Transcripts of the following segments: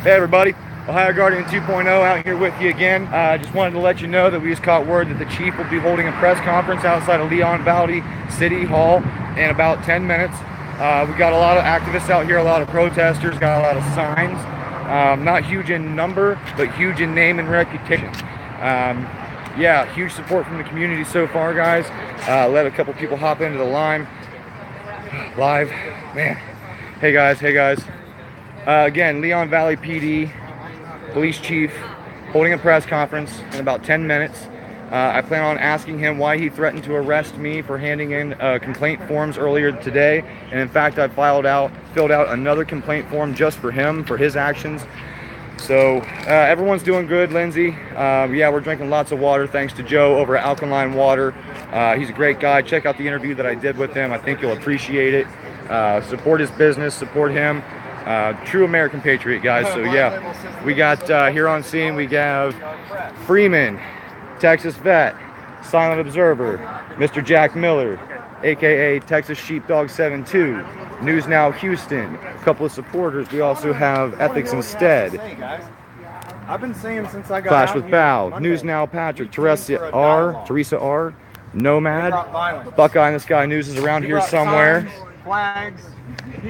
Hey everybody, Ohio Guardian 2.0 out here with you again. Just wanted to let you know that we just caught word that the chief will be holding a press conference outside of Leon Valley City Hall in about 10 minutes. We got a lot of activists out here, a lot of protesters, got a lot of signs. Not huge in number, but huge in name and reputation. Yeah, huge support from the community so far, guys. Let a couple people hop into the line. Live, man. Hey guys. Again, Leon Valley PD, police chief, holding a press conference in about 10 minutes. I plan on asking him why he threatened to arrest me for handing in complaint forms earlier today. And in fact, I filled out another complaint form just for him, for his actions. So everyone's doing good, Lindsay. Yeah, we're drinking lots of water thanks to Joe over at Alkaline Water. He's a great guy. Check out the interview that I did with him. I think you'll appreciate it. Support his business, support him. True American patriot, guys. So yeah, we got here on scene, we have Freeman, Texas Vet, Silent Observer, Mr. Jack Miller, aka Texas Sheepdog 72, News Now Houston, a couple of supporters. We also have Ethics Instead, I've been saying since I got Clash with Bow, News Now Patrick, Teresa R, Nomad, Buckeye in the Sky News is around here somewhere. Flags.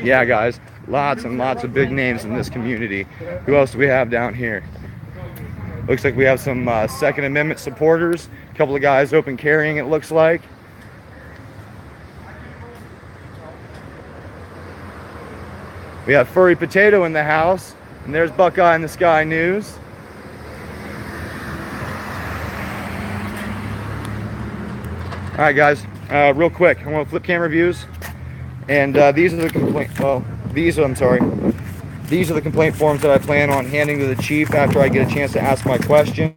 Yeah, guys, lots and lots of big names in this community. Who else do we have down here? Looks like we have some Second Amendment supporters. A couple of guys open carrying, it looks like. We have Furry Potato in the house. And there's Buckeye in the Sky News. All right, guys, real quick, I want to flip camera views. And these are the these are the complaint forms that I plan on handing to the chief after I get a chance to ask my question.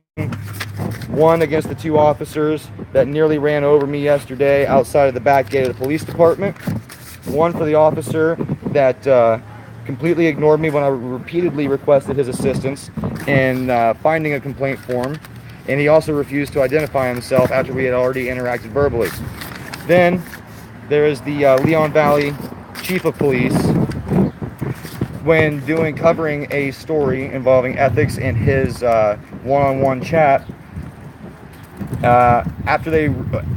One against the two officers that nearly ran over me yesterday outside of the back gate of the police department. One for the officer that completely ignored me when I repeatedly requested his assistance in finding a complaint form. And he also refused to identify himself after we had already interacted verbally. Then there is the Leon Valley Chief of Police when covering a story involving ethics in his one-on-one chat. After they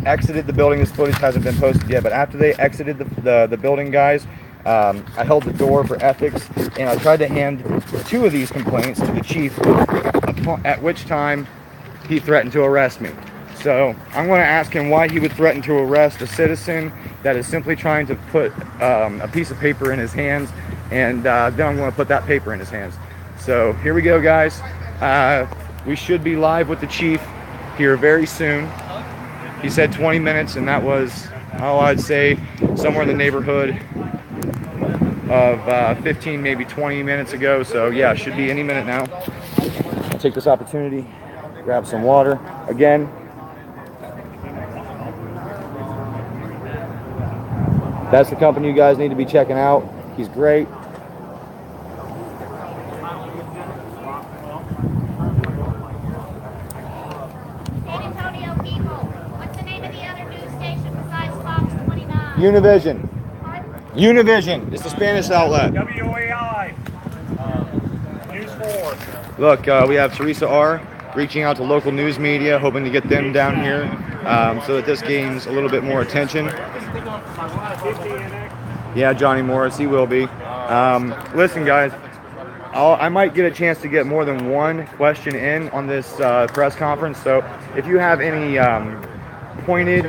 exited the building, this footage hasn't been posted yet, but after they exited the building, guys, I held the door for ethics and I tried to hand two of these complaints to the chief, at which time he threatened to arrest me. So I'm going to ask him why he would threaten to arrest a citizen that is simply trying to put a piece of paper in his hands, and then I'm going to put that paper in his hands. So here we go, guys. We should be live with the chief here very soon. He said 20 minutes, and that was, I'd say, somewhere in the neighborhood of 15, maybe 20 minutes ago. So yeah, should be any minute now. I'll take this opportunity, grab some water. Again, that's the company you guys need to be checking out. He's great. San Antonio people, what's the name of the other news station besides Fox 29? Univision. Pardon? Univision. It's the Spanish outlet. WAI. News 4. Look, we have Teresa R reaching out to local news media, hoping to get them down here so that this gains a little bit more attention. Yeah, Johnny Morris, he will be. Listen, guys, I might get a chance to get more than one question in on this press conference. So if you have any pointed,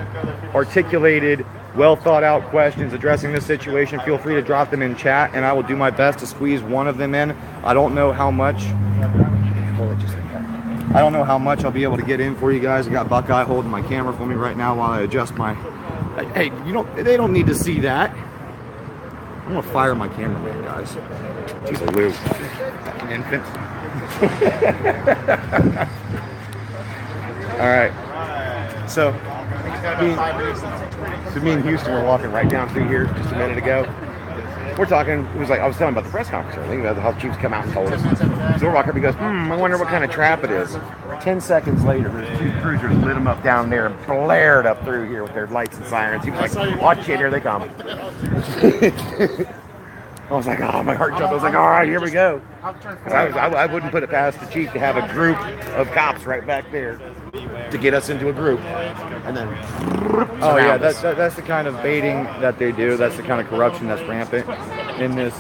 articulated, well thought out questions addressing this situation, feel free to drop them in chat and I will do my best to squeeze one of them in. I don't know how much I'll be able to get in for you guys. I got Buckeye holding my camera for me right now while I adjust my... Hey, they don't need to see that. I'm gonna fire my cameraman, guys. He's a Lou. An infant. All right. So, me and Houston were walking right down through here just a minute ago. We're talking, it was like, I was telling about the press conference. I think the health chiefs come out and told us. So we're walking up, he goes, I wonder what kind of trap it is. 10 seconds later, there's two cruisers lit them up down there and blared up through here with their lights and sirens. He was like, watch it, here they come. I was like, oh, my heart jumped. I was like, all right, here we go. 'Cause I wouldn't put it past the chief to have a group of cops right back there to get us into a group. And then Oh yeah, that's the kind of baiting that they do. That's the kind of corruption that's rampant in this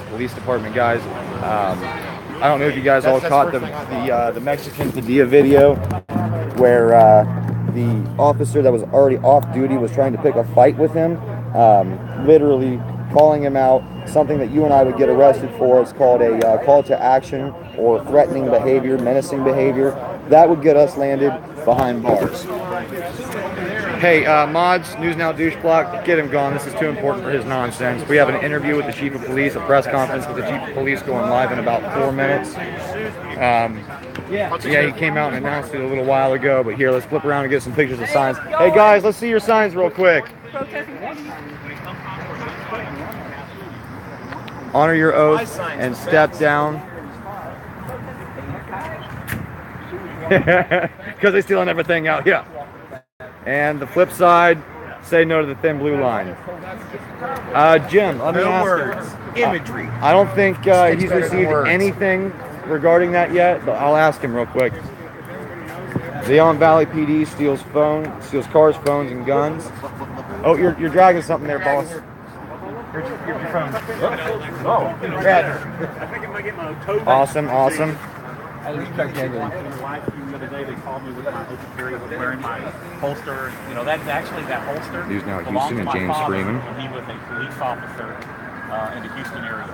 police department, guys. I don't know if you guys all caught the Mexican Padilla video where the officer that was already off duty was trying to pick a fight with him, literally calling him out, something that you and I would get arrested for. It's called a call to action or threatening behavior, menacing behavior. That would get us landed behind bars. Hey, Mods, News Now Douche Block, get him gone. This is too important for his nonsense. We have an interview with the Chief of Police, a press conference with the Chief of Police going live in about 4 minutes. Yeah, he came out and announced it a little while ago, but here, let's flip around and get some pictures of signs. Hey guys, let's see your signs real quick. Honor your oath and step down. Because they're stealing everything out, yeah. And the flip side, say no to the thin blue line. Jim, let me ask you. imagery. I don't think he's received anything regarding that yet, but I'll ask him real quick. Leon Valley PD steals cars, phones, and guns. Oh, you're dragging something there, boss. Your phone. Oh, yeah. Awesome. The other day they called me with my open carry, wearing my holster. You know, that's actually that holster. News Now belonged Houston to and my James father Freeman. when he was a police officer in the Houston area,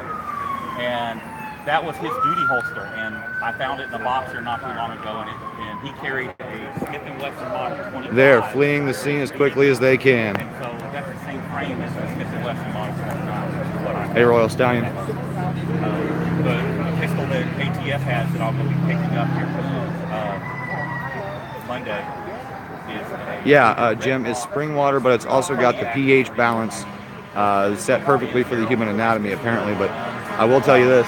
and that was his duty holster. And I found it in a box here not too long ago, and he carried a Smith & Wesson Model 25. They're fleeing the scene as quickly as they can. And so that's the same frame as the Smith & Wesson Model 25, which is what I Hey, Royal Stallion. the pistol that ATF has that I'll be picking up here Monday is Yeah, Jim, it's spring water, but it's also got the pH balance set perfectly for the human anatomy, apparently. But I will tell you this,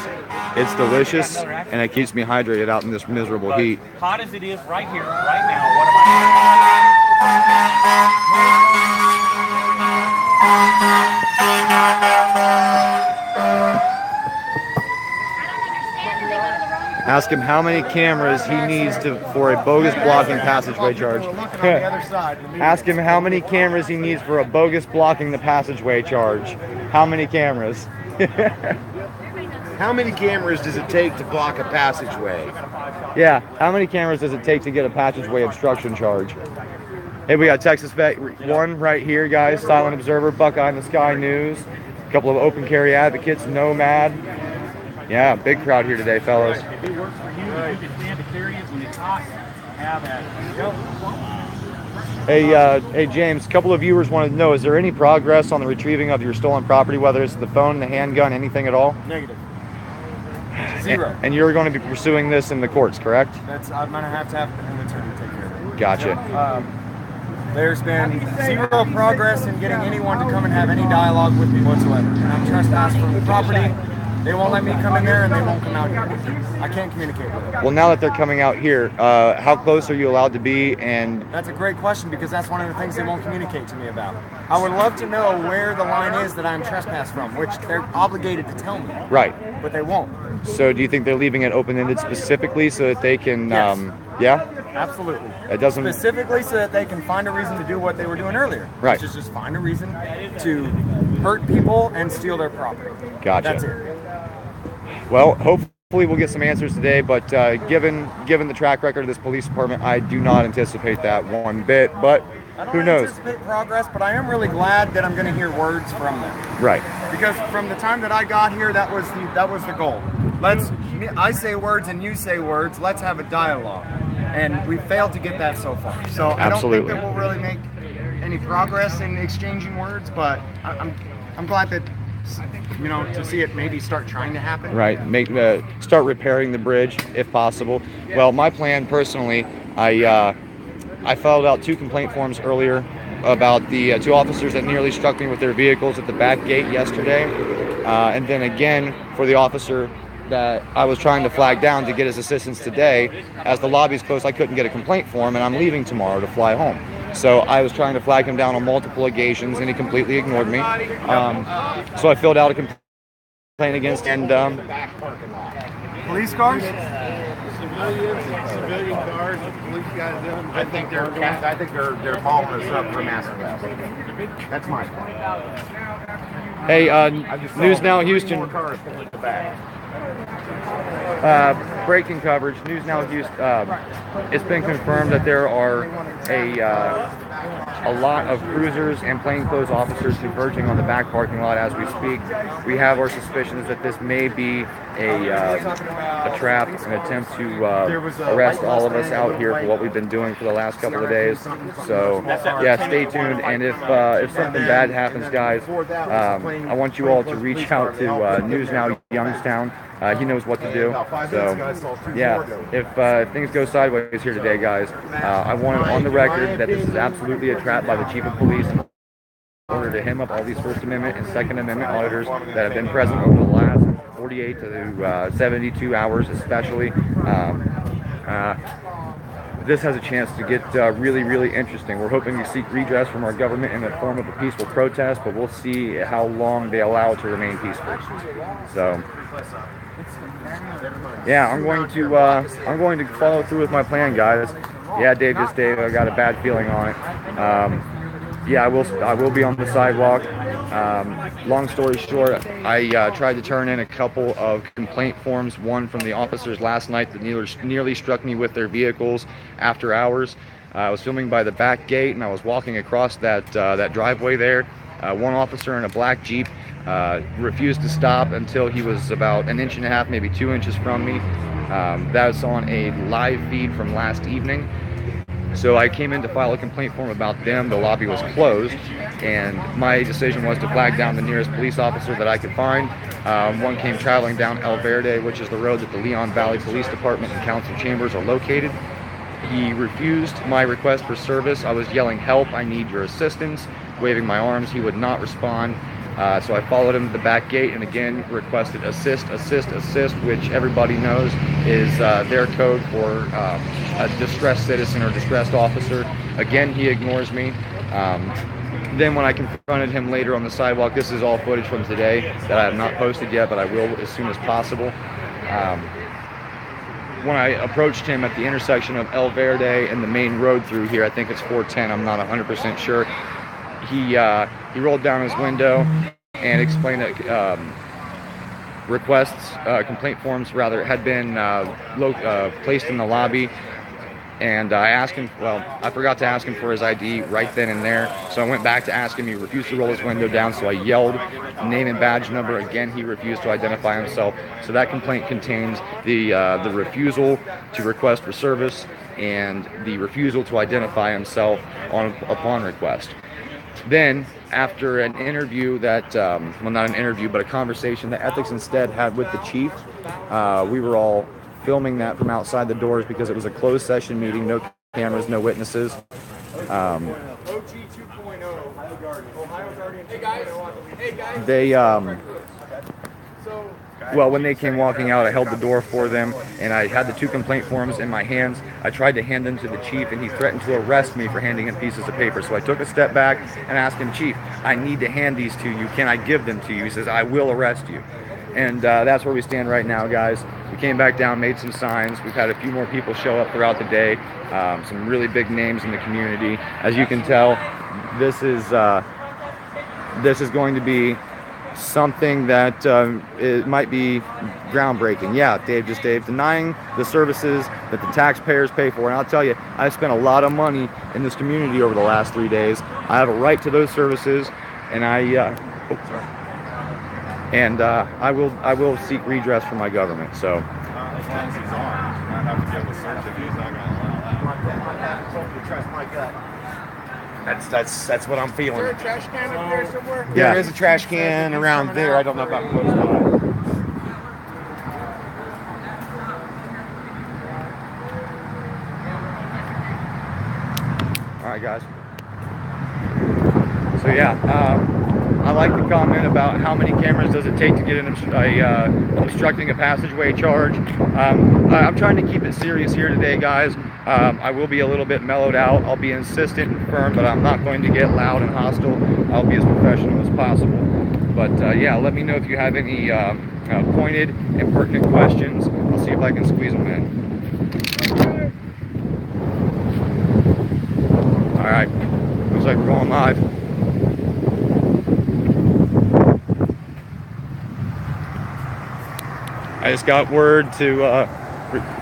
it's delicious, and it keeps me hydrated out in this miserable heat. hot as it is right here, right now. What am I don't understand. Did they go to the wrong? Ask him how many cameras he needs for a bogus blocking passageway charge. Ask him how many cameras he needs for a bogus blocking the passageway charge. How many cameras? How many cameras does it take to block a passageway? Yeah, how many cameras does it take to get a passageway obstruction charge? Hey, we got Texas Vet 1 right here, guys. Silent Observer, Buckeye in the Sky News. A couple of open carry advocates, Nomad. Yeah, big crowd here today, fellas. It works for you. You can stand to carry it when it's hot. Have that. Hey, James, a couple of viewers wanted to know, is there any progress on the retrieving of your stolen property, whether it's the phone, the handgun, anything at all? Negative. Zero. And you're going to be pursuing this in the courts, correct? I'm gonna have to have an attorney take care of it. Gotcha. There's been zero progress in getting anyone to come and have any dialogue with me whatsoever. And I'm trespassed from the property. They won't let me come in there, and they won't come out here. I can't communicate with them. Well, now that they're coming out here, how close are you allowed to be? And That's a great question, because that's one of the things they won't communicate to me about. I would love to know where the line is that I'm trespassed from, which they're obligated to tell me, right. but they won't. So, do you think they're leaving it open-ended specifically so that they can? Yes. Yeah. Absolutely. It doesn't. Specifically so that they can find a reason to do what they were doing earlier. Right. Which is just find a reason to hurt people and steal their property. Gotcha. That's it. Well, hopefully we'll get some answers today. But given the track record of this police department, I do not anticipate that one bit. But I don't who knows? anticipate progress, but I am really glad that I'm going to hear words from them. Right. Because from the time that I got here, that was the goal. I say words and you say words. Let's have a dialogue, and we failed to get that so far. So I don't think Absolutely. that we'll really make any progress in exchanging words. But I'm glad that to see it maybe start trying to happen. Right. Start repairing the bridge if possible. Well, my plan personally, I filled out 2 complaint forms earlier about the 2 officers that nearly struck me with their vehicles at the back gate yesterday, and then again for the officer that I was trying to flag down to get his assistance today. As the lobby's closed, I couldn't get a complaint form, and I'm leaving tomorrow to fly home. So I was trying to flag him down on multiple occasions, and he completely ignored me. So I filled out a complaint playing against, and Police cars? Civilian cars, police guys doing. I think they're following us up for mass arrest. That's my point. hey, News Now Houston. More cars pulling the back. Breaking coverage. News Now Houston. It's been confirmed that there are a lot of cruisers and plainclothes officers converging on the back parking lot as we speak. We have our suspicions that this may be a trap, an attempt to arrest all of us out here for what we've been doing for the last couple of days. So yeah, stay tuned. And if something bad happens, guys, I want you all to reach out to News Now Youngstown. He knows what to do. So yeah, if things go sideways here today, guys, I want it on the record that this is absolutely a trap by the Chief of Police in order to hem up all these First Amendment and Second Amendment auditors that have been present over the last 48 to 72 hours especially. This has a chance to get really, really interesting. We're hoping to seek redress from our government in the form of a peaceful protest, but we'll see how long they allow it to remain peaceful. So yeah, I'm going to follow through with my plan, guys. Yeah, Dave, just Dave. I got a bad feeling on it. Yeah, I will be on the sidewalk. Long story short, I tried to turn in a couple of complaint forms. One from the officers last night that nearly struck me with their vehicles after hours. I was filming by the back gate, and I was walking across that driveway there. One officer in a black Jeep refused to stop until he was about 1.5 inches, maybe 2 inches from me. That's on a live feed from last evening. So I came in to file a complaint form about them. The lobby was closed, and my decision was to flag down the nearest police officer that I could find. One came traveling down El Verde, which is the road that the Leon Valley Police Department and council chambers are located. He refused my request for service. I was yelling, "Help, I need your assistance," waving my arms. He would not respond. So I followed him to the back gate and again requested assist, which everybody knows is their code for a distressed citizen or distressed officer. Again, he ignores me. Then when I confronted him later on the sidewalk, this is all footage from today that I have not posted yet, but I will as soon as possible. When I approached him at the intersection of El Verde and the main road through here, I think it's 410, I'm not 100% sure, he rolled down his window and explained that complaint forms rather, had been placed in the lobby. And I asked him, I forgot to ask him for his ID right then and there. So I went back to ask him. He refused to roll his window down. So I yelled name and badge number. Again, he refused to identify himself. So that complaint contains the refusal to request for service and the refusal to identify himself upon request. Then, after an interview that, not an interview, but a conversation that Ethics Instead had with the chief, we were all filming that from outside the doors because it was a closed session meeting, no cameras, no witnesses. When they came walking out, I held the door for them, and I had the 2 complaint forms in my hands. I tried to hand them to the chief, and he threatened to arrest me for handing him pieces of paper. So I took a step back and asked him, "Chief, I need to hand these to you. Can I give them to you?" He says, "I will arrest you." And that's where we stand right now, guys. We came back down, made some signs. We've had a few more people show up throughout the day. Some really big names in the community. As you can tell, this is going to be something that it might be groundbreaking. Yeah, Dave, just Dave, denying the services that the taxpayers pay for. And I'll tell you, I've spent a lot of money in this community over the last 3 days. I have a right to those services, and I will seek redress from my government. So. That's what I'm feeling. Is there a trash can up there somewhere? Yeah, There is a trash can around there. I don't know about close by. All right, guys. So yeah, I like the comment about how many cameras does it take to get an obstructing a passageway charge. I'm trying to keep it serious here today, guys. I will be a little bit mellowed out. I'll be insistent and firm, but I'm not going to get loud and hostile. I'll be as professional as possible. But yeah, let me know if you have any pointed and pertinent questions. I'll see if I can squeeze them in. All right, looks like we're going live. I just got word to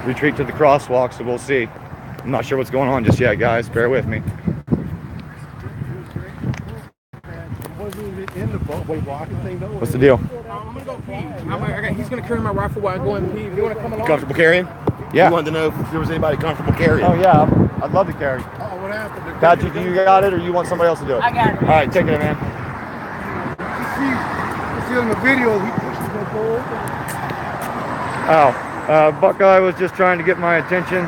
retreat to the crosswalk, so we'll see. I'm not sure what's going on just yet, guys. Bear with me. What's the deal? I'm gonna go pee. He's gonna carry my rifle while I go and pee. If you wanna come along? Comfortable carrying? Yeah. You wanted to know if there was anybody comfortable carrying. Oh yeah, I'd love to carry. Oh, what happened? Patrick, you got it, or you want somebody else to do it? I got it. All right, take it, man. You see on the video, he pushes the door open. Oh, Buckeye was just trying to get my attention.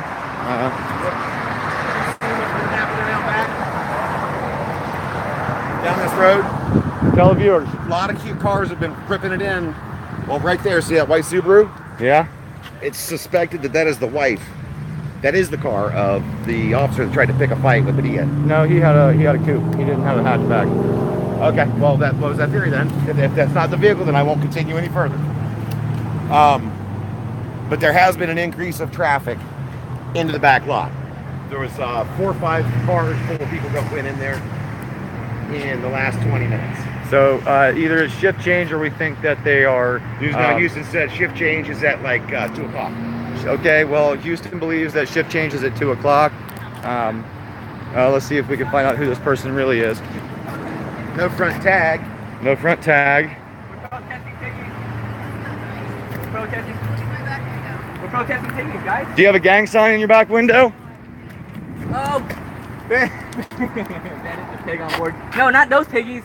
Down this road, Tell the viewers. a lot of cute cars have been ripping it in. Well, right there, see that white Subaru? Yeah. It's suspected that that is the wife. That is the car of the officer that tried to pick a fight with Padilla. No, he had a coupe. He didn't have a hatchback. Okay, well, that blows that theory then. If that's not the vehicle, then I won't continue any further. But there has been an increase of traffic into the back lot. There was 4 or 5 cars full of people that went in there in the last 20 minutes. So either it's shift change, or we think that they are. News Now Houston said shift change is at like 2 o'clock. Okay, well, Houston believes that shift change is at 2 o'clock. Let's see if we can find out who this person really is. No front tag. No front tag. We're protesting taking, guys. Do you have a gang sign in your back window? Oh. That is the pig on board. No, not those piggies.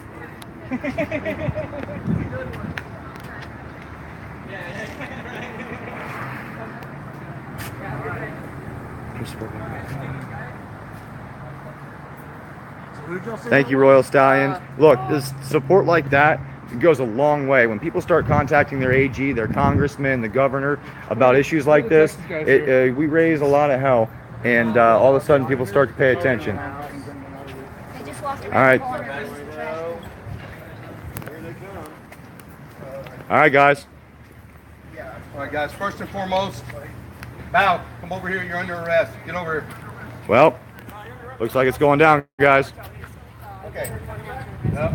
Thank you, Royal Stallion. Look, this support like that goes a long way. When people start contacting their AG, their congressman, the governor about issues like this, we raise a lot of hell, and all of a sudden people start to pay attention. They just walked All right. around the corner. All right, guys. All right, guys. First and foremost, Bow, come over here. You're under arrest. Get over here. Well, looks like it's going down, guys. Okay. Yep.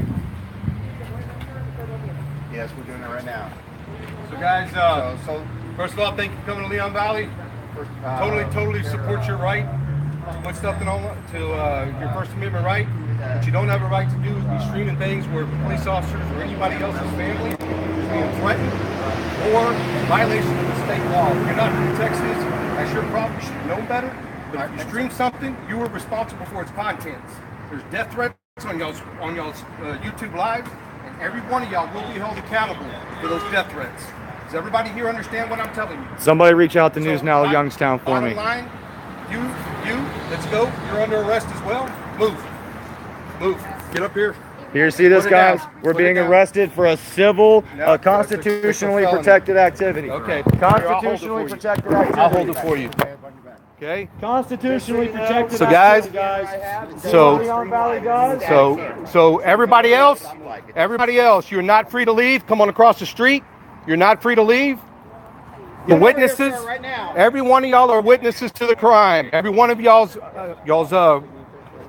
Yes, we're doing it right now. So, guys, first of all, thank you for coming to Leon Valley. Totally support your right to put something on to your First Amendment right. What you don't have a right to do is be streaming things where police officers or anybody else's family is being threatened or violation of the state law. If you're not from Texas, that's your problem. You should have known better. But if you stream something, you are responsible for its contents. There's death threats on y'all's YouTube Live, and every one of y'all will be held accountable for those death threats. Does everybody here understand what I'm telling you? Somebody reach out to News Now Youngstown for me. Bottom line, you, let's go. You're under arrest as well. Move. Get up here. Here, see this, Put it down. guys? We're Put it being down. arrested for a civil, No, constitutionally it's a felony. protected activity. Okay. Constitutionally protected activity. I'll hold it for you. Okay. Constitutionally protected So, guys, activity, guys. so- Leon Valley, guys. So everybody else, you're not free to leave. Come on across the street. You're not free to leave. The witnesses, every one of y'all are witnesses to the crime. Every one of y'all's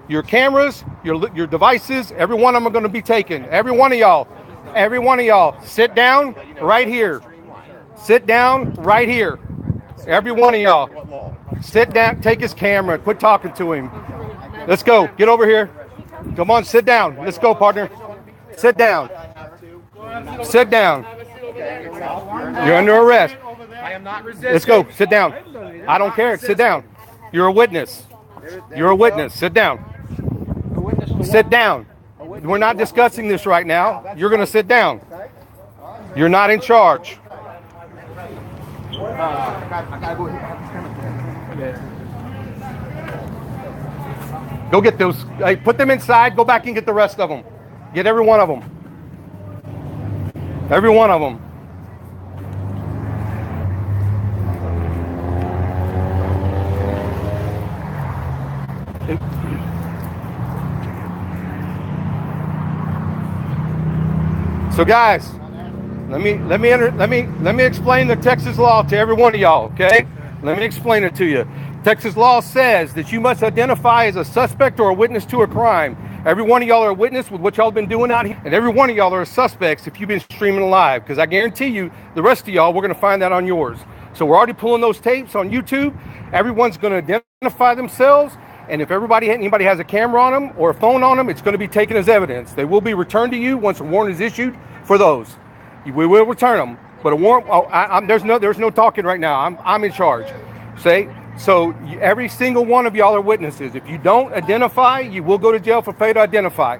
your cameras, your devices, every one of them are going to be taken. Every one of y'all, sit down right here. Sit down right here. Every one of y'all, sit down. Take his camera. Quit talking to him. Let's go. Get over here. Come on, sit down. Let's go, partner. Sit down. Sit down. You're under arrest. I am not resisting. Let's go. Sit down. I don't care. Sit down. You're a witness. You're a witness. Sit down. Sit down. We're not discussing this right now. You're going to sit down. You're not in charge. Go get those. Hey, put them inside. Go back and get the rest of them. Get every one of them. Every one of them. So guys, let me explain the Texas law to every one of y'all, okay? Let me explain it to you. Texas law says that you must identify as a suspect or a witness to a crime. Every one of y'all are a witness with what y'all been doing out here, and every one of y'all are suspects if you've been streaming live, because I guarantee you, the rest of y'all, we're gonna find that on yours. So we're already pulling those tapes on YouTube. Everyone's gonna identify themselves, and if anybody has a camera on them or a phone on them, it's gonna be taken as evidence. They will be returned to you once a warrant is issued for those. We will return them, but a warrant, there's no talking right now. I'm in charge. So every single one of y'all are witnesses. If you don't identify, you will go to jail for failure to identify.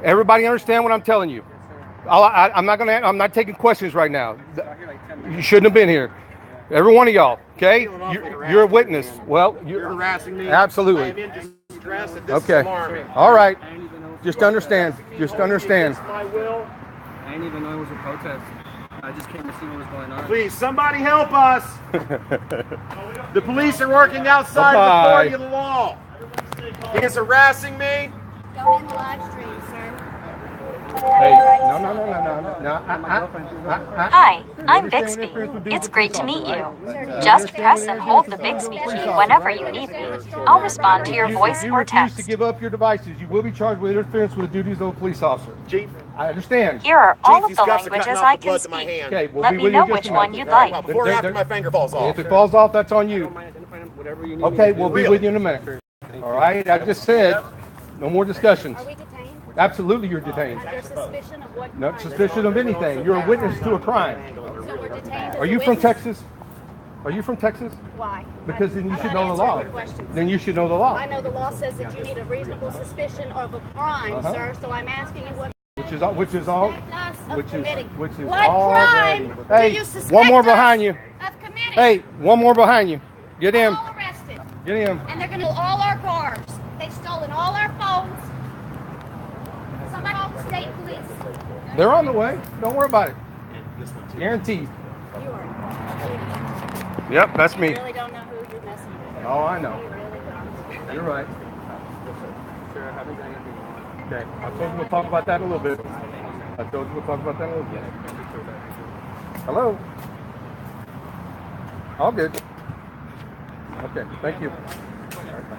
Everybody understand what I'm telling you? I'm not taking questions right now. You shouldn't have been here. Every one of y'all, okay? You're a witness. Well, you're harassing me. Absolutely. I am in distress, and this Okay. is alarming. All right. Just understand. Just understand. My will. I didn't even know it was a protest. I just came to see what was going on. Please, somebody help us. The police are working outside Bye-bye. the authority of the law. He is harassing me. Go in the live stream, sir. Hey, no. Hi, I'm Bixby. It's great to meet you. Just press and hold the Bixby key whenever you need me. I'll respond to your voice or If you refuse to text. give up your devices, you will be charged with interference with the duties of a police officer. Chief, I understand. Here are all Chief, of the these cuffs are languages cutting off I the can blood to my speak. hand. Okay, we'll Let be me with know you in which just a one minute. you'd All right, like. Well, before or after my finger falls off. If it falls off, that's on you. Whatever you need. Okay, we'll be with you in a minute. All right, I just said, no more discussions. Are we detained? Absolutely, you're detained. Under suspicion of what No crime? suspicion of anything. You're a witness to a crime. So we're detained as Are a you from witness? Texas? Are you from Texas? Why? Because then you I'm should not know the law. answering your questions. Then you should know the I law, know the law says that you need a reasonable suspicion of a crime, Uh-huh. sir, so I'm asking you what which is all. suspect us of which is- committing. which is What already- crime Hey, do you suspect one more us behind you. of committing? Hey, one more behind you. Get in. All arrested. Get in. And they're going to do all our cars. They've stolen all our phones. Somebody call the state police. They're on the way. Don't worry about it. Guaranteed. You are. Yep, that's You me. really don't know who you're messing with. Oh, I know. You really don't. You're right. Sir, I haven't done anything wrong. Okay, I told you we'll talk about that in a little bit. I told you we'll talk about that in a little bit. Hello? All good. Okay, thank you. All right, bye.